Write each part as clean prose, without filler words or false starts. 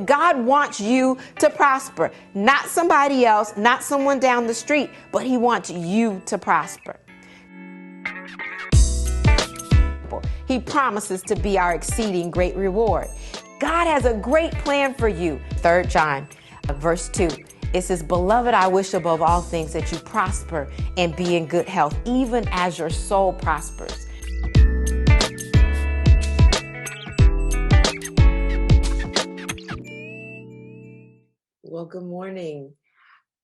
that God wants you to prosper. Not somebody else, not someone down the street, but he wants you to prosper. He promises to be our exceeding great reward. God has a great plan for you. 3 John, verse 2. It says, "Beloved, I wish above all things that you prosper and be in good health, even as your soul prospers." Well, good morning.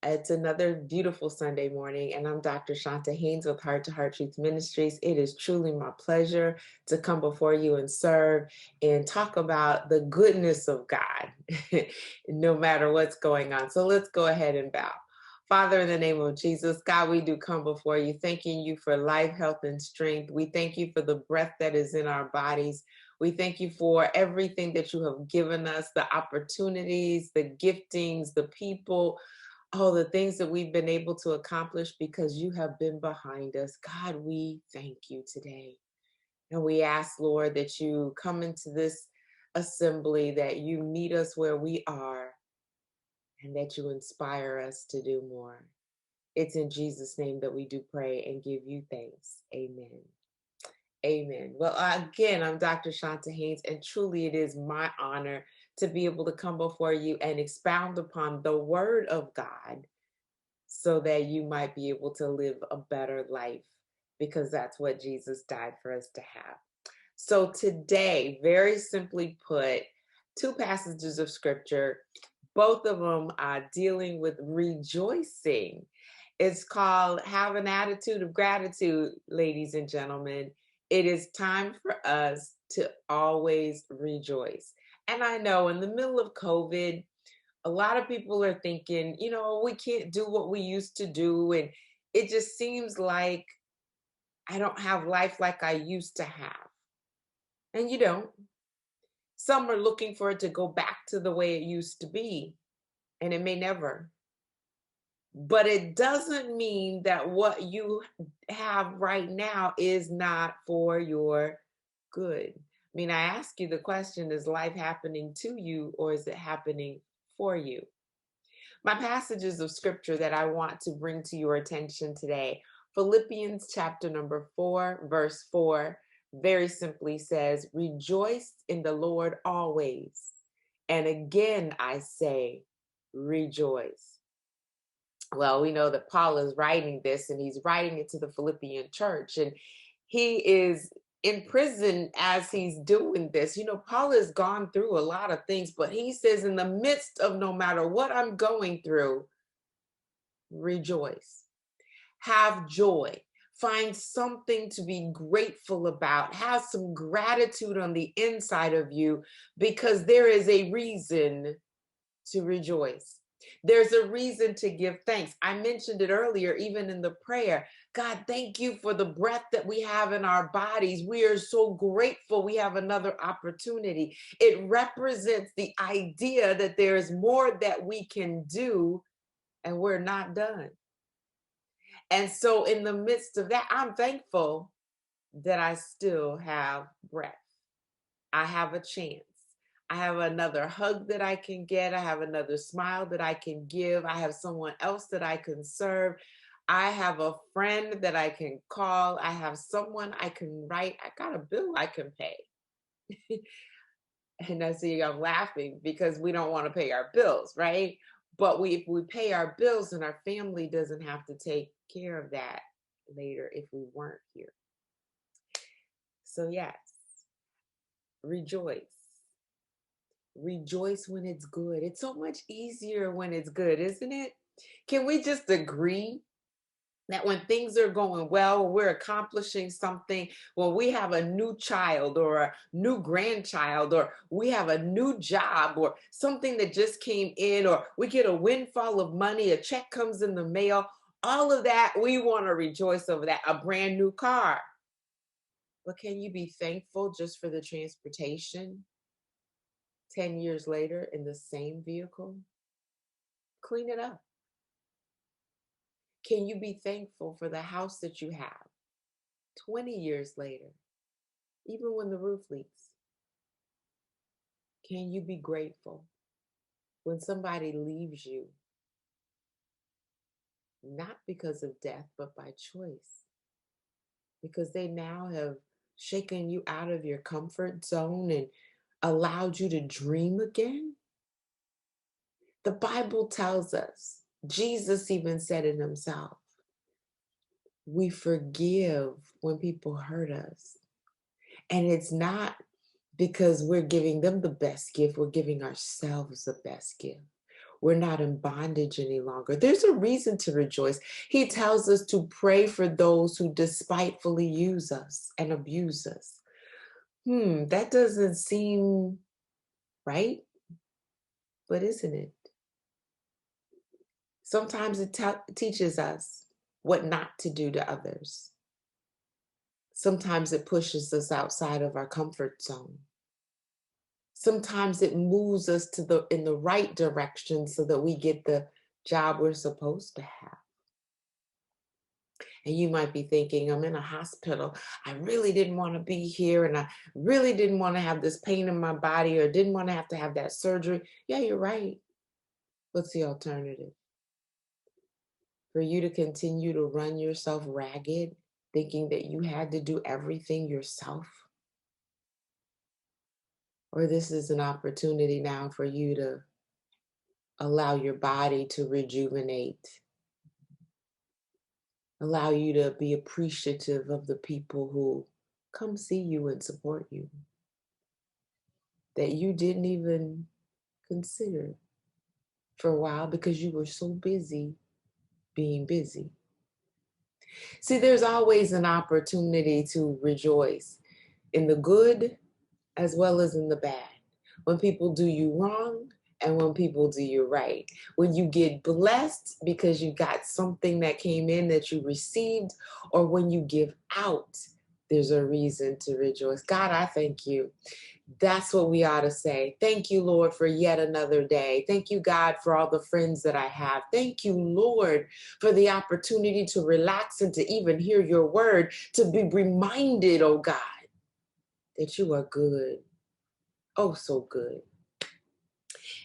It's another beautiful Sunday morning, and I'm Dr. Chonta Haynes with Heart Truth Ministries. It is truly my pleasure to come before you and serve and talk about the goodness of God, no matter what's going on. So let's go ahead and bow. Father, in the name of Jesus, God, we do come before you, thanking you for life, health, and strength. We thank you for the breath that is in our bodies. We thank you for everything that you have given us, the opportunities, the giftings, the people, all the things that we've been able to accomplish because you have been behind us. God, we thank you today. And we ask, Lord, that you come into this assembly, that you meet us where we are, and that you inspire us to do more. It's in Jesus' name that we do pray and give you thanks. Amen. Amen. Well, again, I'm Dr. Chonta Haynes, and truly it is my honor to be able to come before you and expound upon the Word of God so that you might be able to live a better life, because that's what Jesus died for us to have. So today, very simply put, two passages of Scripture, both of them are dealing with rejoicing. It's called Have an Attitude of Gratitude, ladies and gentlemen. It is time for us to always rejoice. And I know in the middle of COVID, a lot of people are thinking, we can't do what we used to do. And it just seems like I don't have life like I used to have. And you don't. Some are looking for it to go back to the way it used to be, and it may never. But it doesn't mean that what you have right now is not for your good. I mean, I ask you the question, is life happening to you or is it happening for you? My passages of scripture that I want to bring to your attention today, Philippians chapter number 4, verse 4, very simply says, "Rejoice in the Lord always. And again, I say, rejoice." Well, we know that Paul is writing this, and he's writing it to the Philippian church, and he is in prison as he's doing this. Paul has gone through a lot of things, but he says, in the midst of no matter what I'm going through, rejoice. Have joy. Find something to be grateful about. Have some gratitude on the inside of you, because there is a reason to rejoice. There's a reason to give thanks. I mentioned it earlier, even in the prayer. God, thank you for the breath that we have in our bodies. We are so grateful we have another opportunity. It represents the idea that there is more that we can do and we're not done. And so in the midst of that, I'm thankful that I still have breath. I have a chance. I have another hug that I can get. I have another smile that I can give. I have someone else that I can serve. I have a friend that I can call. I have someone I can write. I got a bill I can pay. And I see I'm laughing because we don't want to pay our bills, right? But if we pay our bills, then our family doesn't have to take care of that later if we weren't here. So yes, rejoice. Rejoice when it's good. It's so much easier when it's good, isn't it? Can we just agree that when things are going well, when we're accomplishing something, when we have a new child or a new grandchild, or we have a new job or something that just came in, or we get a windfall of money, a check comes in the mail, all of that, we want to rejoice over that, a brand new car. But can you be thankful just for the transportation 10 years later in the same vehicle? Clean it up. Can you be thankful for the house that you have 20 years later, even when the roof leaks? Can you be grateful? When somebody leaves you, not because of death, but by choice, because they now have shaken you out of your comfort zone and allowed you to dream again. The Bible tells us, Jesus even said it himself, we forgive when people hurt us. And it's not because we're giving them the best gift, we're giving ourselves the best gift. We're not in bondage any longer. There's a reason to rejoice. He tells us to pray for those who despitefully use us and abuse us. That doesn't seem right, but isn't it? Sometimes it teaches us what not to do to others. Sometimes it pushes us outside of our comfort zone. Sometimes it moves us in the right direction so that we get the job we're supposed to have. And you might be thinking, I'm in a hospital. I really didn't want to be here. And I really didn't want to have this pain in my body or didn't want to have that surgery. Yeah, you're right. What's the alternative? For you to continue to run yourself ragged, thinking that you had to do everything yourself? Or this is an opportunity now for you to allow your body to rejuvenate, allow you to be appreciative of the people who come see you and support you, that you didn't even consider for a while because you were so busy being busy. See, there's always an opportunity to rejoice in the good as well as in the bad. When people do you wrong and when people do you right. When you get blessed because you got something that came in that you received, or when you give out, there's a reason to rejoice. God, I thank you. That's what we ought to say. Thank you, Lord, for yet another day. Thank you, God, for all the friends that I have. Thank you, Lord, for the opportunity to relax and to even hear your word, to be reminded, oh God, that you are good. Oh, so good.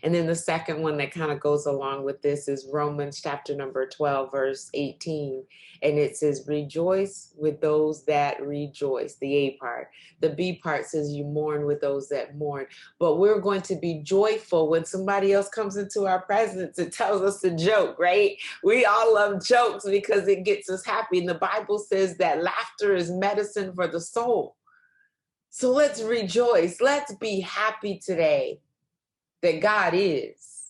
And then the second one that kind of goes along with this is Romans chapter number 12, verse 18. And it says, rejoice with those that rejoice, the A part. The B part says you mourn with those that mourn. But we're going to be joyful when somebody else comes into our presence and tells us a joke, right? We all love jokes because it gets us happy. And the Bible says that laughter is medicine for the soul. So let's rejoice. Let's be happy today that God is,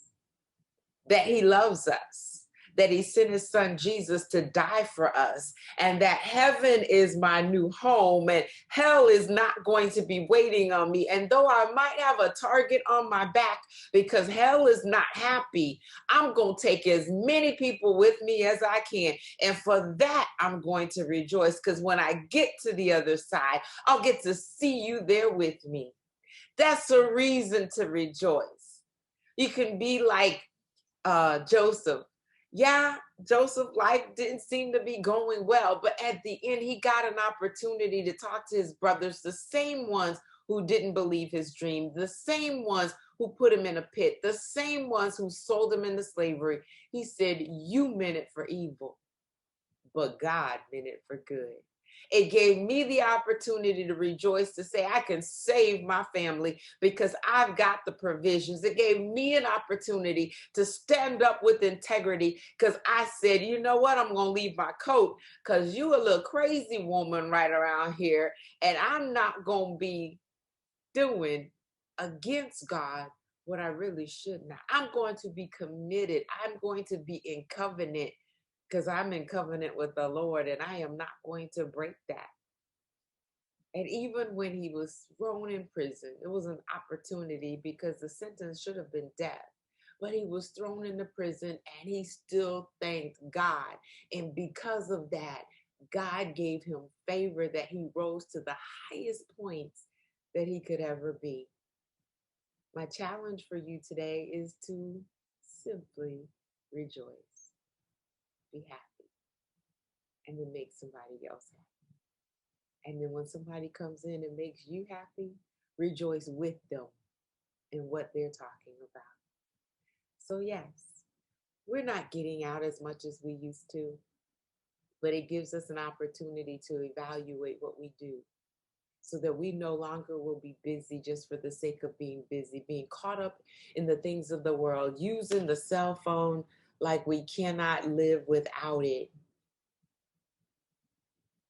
that he loves us, that he sent his son Jesus to die for us, and that heaven is my new home and hell is not going to be waiting on me. And though I might have a target on my back because hell is not happy, I'm going to take as many people with me as I can. And for that, I'm going to rejoice, because when I get to the other side, I'll get to see you there with me. That's a reason to rejoice. You can be like Joseph. Yeah, Joseph's life didn't seem to be going well, but at the end, he got an opportunity to talk to his brothers, the same ones who didn't believe his dream, the same ones who put him in a pit, the same ones who sold him into slavery. He said, you meant it for evil, but God meant it for good. It gave me the opportunity to rejoice, to say I can save my family because I've got the provisions. It gave me an opportunity to stand up with integrity because I said, you know what, I'm going to leave my coat because you a little crazy woman right around here, and I'm not going to be doing against God what I really should not. I'm going to be committed. I'm going to be in covenant because I'm in covenant with the Lord, and I am not going to break that. And even when he was thrown in prison, it was an opportunity because the sentence should have been death. But he was thrown into prison and he still thanked God. And because of that, God gave him favor that he rose to the highest points that he could ever be. My challenge for you today is to simply rejoice, be happy, and then make somebody else happy. And then when somebody comes in and makes you happy, rejoice with them in what they're talking about. So yes, we're not getting out as much as we used to, but it gives us an opportunity to evaluate what we do so that we no longer will be busy just for the sake of being busy, being caught up in the things of the world, using the cell phone like we cannot live without it.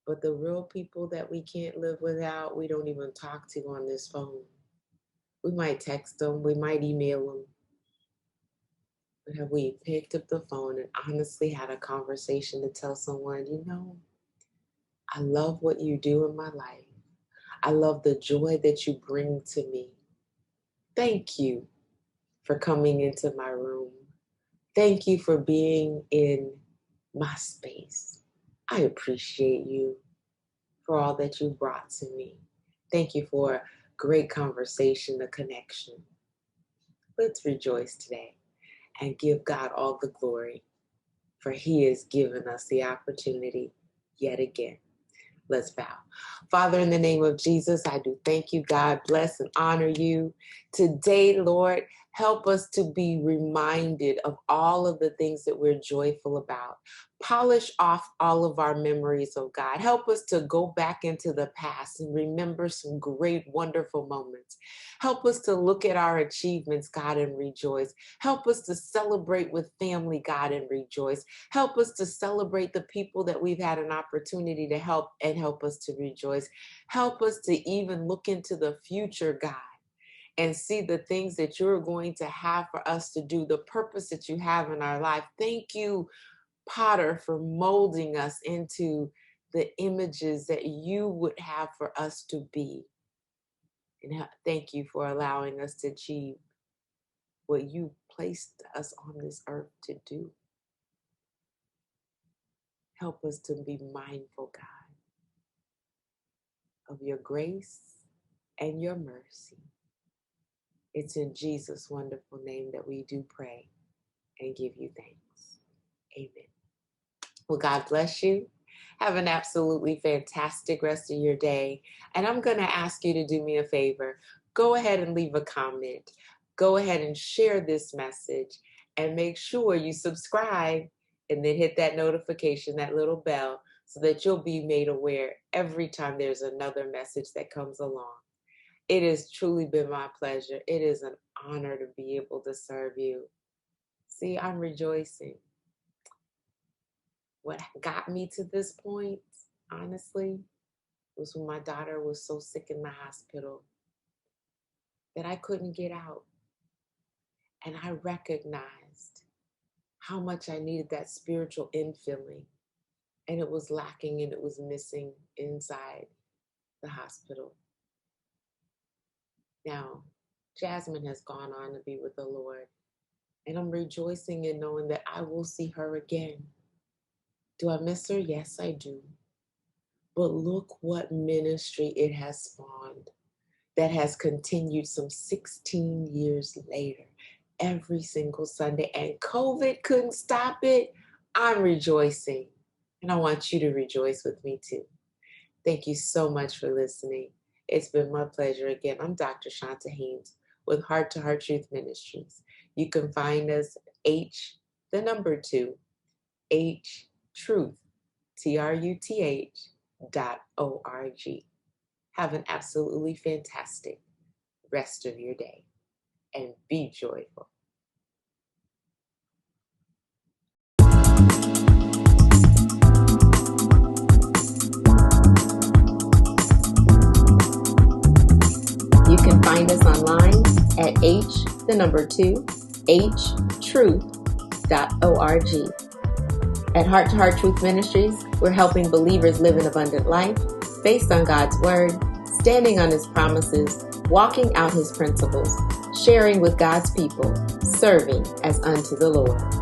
But the real people that we can't live without, we don't even talk to on this phone. We might text them, we might email them. But have we picked up the phone and honestly had a conversation to tell someone, I love what you do in my life. I love the joy that you bring to me. Thank you for coming into my room. Thank you for being in my space. I appreciate you for all that you brought to me. Thank you for a great conversation, a connection. Let's rejoice today and give God all the glory, for He has given us the opportunity yet again. Let's bow. Father, in the name of Jesus, I do thank you. God bless and honor you. Today, Lord, help us to be reminded of all of the things that we're joyful about. Polish off all of our memories, oh God. Help us to go back into the past and remember some great, wonderful moments. Help us to look at our achievements, God, and rejoice. Help us to celebrate with family, God, and rejoice. Help us to celebrate the people that we've had an opportunity to help and help us to rejoice. Help us to even look into the future, God, and see the things that you're going to have for us to do, the purpose that you have in our life. Thank you, Potter, for molding us into the images that you would have for us to be. And thank you for allowing us to achieve what you placed us on this earth to do. Help us to be mindful, God, of your grace and your mercy. It's in Jesus' wonderful name that we do pray and give you thanks. Amen. Well, God bless you. Have an absolutely fantastic rest of your day. And I'm going to ask you to do me a favor. Go ahead and leave a comment. Go ahead and share this message and make sure you subscribe and then hit that notification, that little bell, so that you'll be made aware every time there's another message that comes along. It has truly been my pleasure. It is an honor to be able to serve you. See, I'm rejoicing. What got me to this point, honestly, was when my daughter was so sick in the hospital that I couldn't get out. And I recognized how much I needed that spiritual infilling. And it was lacking and it was missing inside the hospital. Now, Jasmine has gone on to be with the Lord. And I'm rejoicing in knowing that I will see her again. Do I miss her? Yes, I do. But look what ministry it has spawned that has continued some 16 years later, every single Sunday. And COVID couldn't stop it. I'm rejoicing. And I want you to rejoice with me too. Thank you so much for listening. It's been my pleasure. Again, I'm Dr. Chonta Haynes with Heart Truth Ministries. You can find us H, the number 2, H Truth, TRUTH.org. Have an absolutely fantastic rest of your day and be joyful. You can find us online at H, the number 2, HTruth.org. At Heart Truth Ministries, we're helping believers live an abundant life based on God's Word, standing on His promises, walking out His principles, sharing with God's people, serving as unto the Lord.